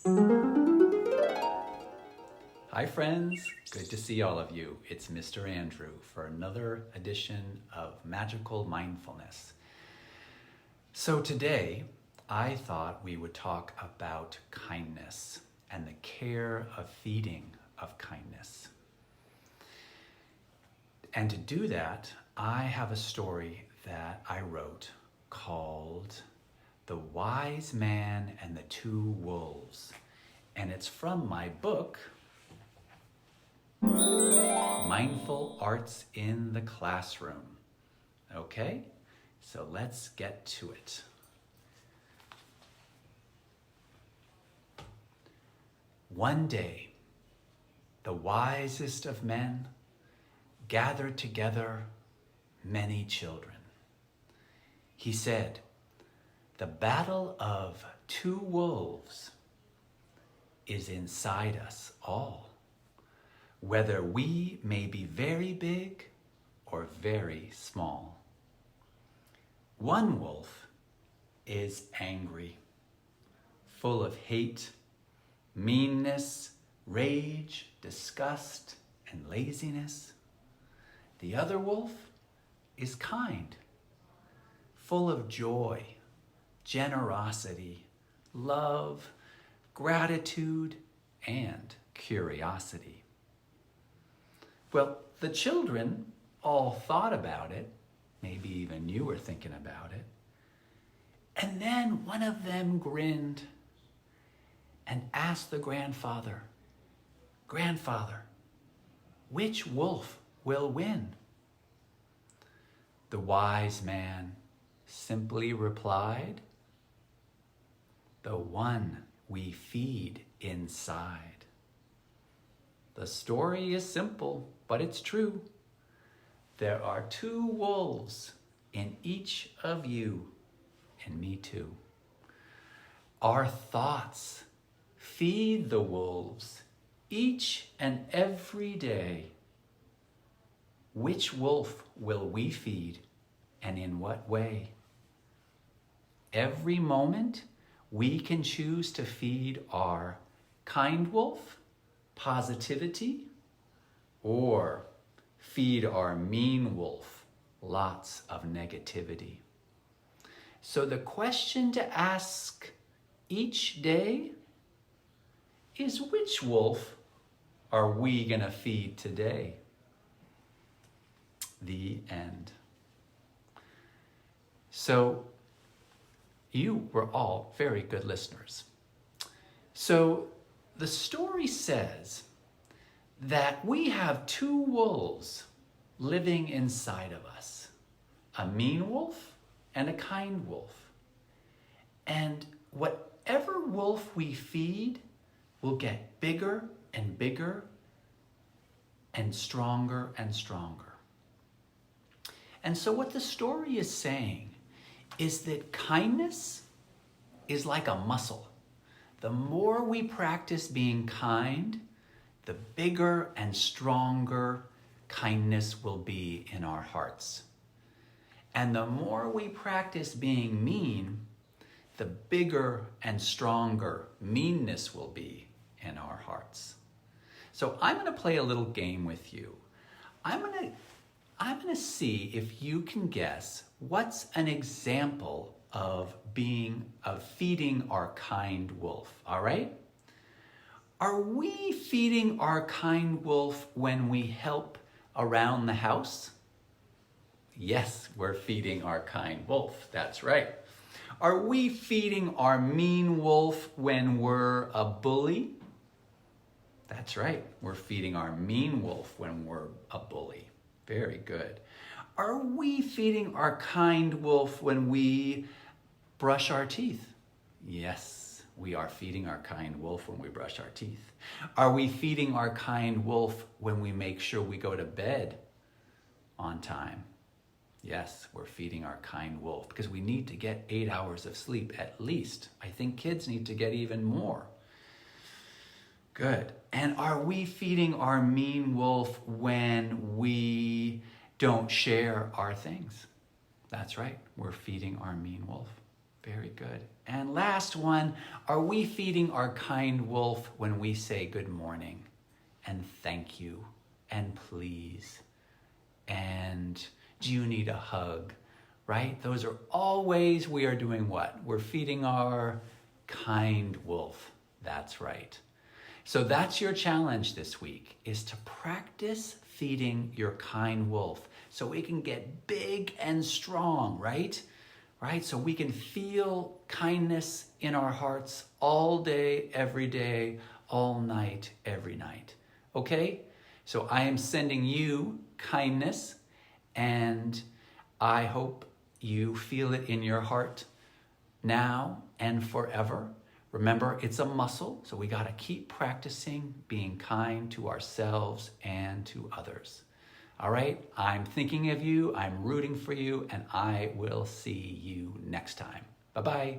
Hi friends, good to see all of you. It's Mr. Andrew for another edition of Magical Mindfulness. So today, I thought we would talk about kindness and the care of feeding of kindness. And to do that, I have a story that I wrote called The Wise Man and the Two Wolves. And it's from my book, Mindful Arts in the Classroom. Okay, so let's get to it. One day, the wisest of men gathered together many children. He said, "The battle of two wolves is inside us all, whether we may be very big or very small. One wolf is angry, full of hate, meanness, rage, disgust, and laziness. The other wolf is kind, full of joy, generosity, love, gratitude, and curiosity." Well, the children all thought about it. Maybe even you were thinking about it. And then one of them grinned and asked the grandfather, "Grandfather, which wolf will win?" The wise man simply replied, "The one we feed inside." The story is simple, but it's true. There are two wolves in each of you and me too. Our thoughts feed the wolves each and every day. Which wolf will we feed and in what way? Every moment we can choose to feed our kind wolf, positivity, or feed our mean wolf, lots of negativity. So the question to ask each day is, which wolf are we going to feed today? The end. So you were all very good listeners. So the story says that we have two wolves living inside of us, a mean wolf and a kind wolf. And whatever wolf we feed will get bigger and bigger and stronger and stronger. And so what the story is saying is that kindness is like a muscle. The more we practice being kind, the bigger and stronger kindness will be in our hearts. And the more we practice being mean, the bigger and stronger meanness will be in our hearts. So I'm going to play a little game with you. I'm going to see if you can guess what's an example of feeding our kind wolf, all right? Are we feeding our kind wolf when we help around the house? Yes, we're feeding our kind wolf, that's right. Are we feeding our mean wolf when we're a bully? That's right, we're feeding our mean wolf when we're a bully. Very good. Are we feeding our kind wolf when we brush our teeth? Yes, we are feeding our kind wolf when we brush our teeth. Are we feeding our kind wolf when we make sure we go to bed on time? Yes, we're feeding our kind wolf because we need to get 8 hours of sleep at least. I think kids need to get even more. Good. And are we feeding our mean wolf when don't share our things. That's right, we're feeding our mean wolf. Very good. And last one, are we feeding our kind wolf when we say good morning and thank you and please and do you need a hug, right? Those are all ways we are doing what? We're feeding our kind wolf. That's right. So that's your challenge this week, is to practice feeding your kind wolf so it can get big and strong, right? Right? So we can feel kindness in our hearts all day, every day, all night, every night. Okay? So I am sending you kindness, and I hope you feel it in your heart now and forever. Remember, it's a muscle, so we got to keep practicing being kind to ourselves and to others. All right, I'm thinking of you, I'm rooting for you, and I will see you next time. Bye-bye.